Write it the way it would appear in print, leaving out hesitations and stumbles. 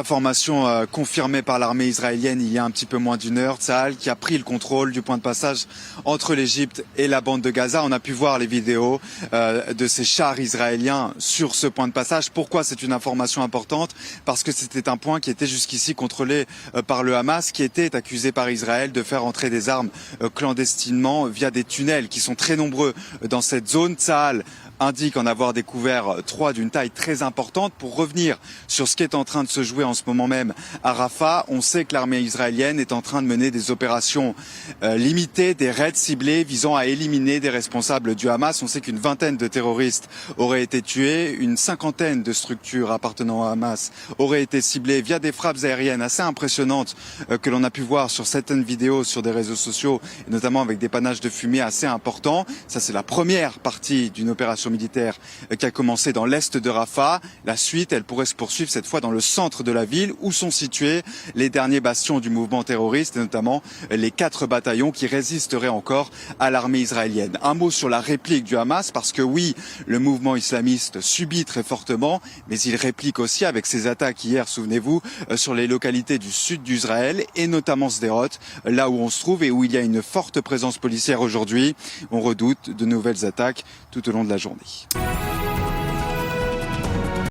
Information confirmée par l'armée israélienne il y a un petit peu moins d'une heure, Tsahal qui a pris le contrôle du point de passage entre l'Égypte et la bande de Gaza. On a pu voir les vidéos de ces chars israéliens sur ce point de passage. Pourquoi c'est une information importante? Parce que c'était un point qui était jusqu'ici contrôlé par le Hamas, qui était accusé par Israël de faire entrer des armes clandestinement via des tunnels qui sont très nombreux dans cette zone. Tsahal indique en avoir découvert 3 d'une taille très importante. Pour revenir sur ce qui est en train de se jouer en ce moment même à Rafah, on sait que l'armée israélienne est en train de mener des opérations limitées, des raids ciblés visant à éliminer des responsables du Hamas. On sait qu'une vingtaine de terroristes auraient été tués, une cinquantaine de structures appartenant au Hamas auraient été ciblées via des frappes aériennes assez impressionnantes que l'on a pu voir sur certaines vidéos sur des réseaux sociaux, et notamment avec des panaches de fumée assez importants. Ça, c'est la première partie d'une opération militaire qui a commencé dans l'est de Rafah. La suite, elle pourrait se poursuivre cette fois dans le centre de la ville où sont situés les derniers bastions du mouvement terroriste, et notamment les 4 bataillons qui résisteraient encore à l'armée israélienne. Un mot sur la réplique du Hamas, parce que oui, le mouvement islamiste subit très fortement, mais il réplique aussi avec ses attaques hier, souvenez-vous, sur les localités du sud d'Israël et notamment Sderot, là où on se trouve et où il y a une forte présence policière aujourd'hui. On redoute de nouvelles attaques tout au long de la journée.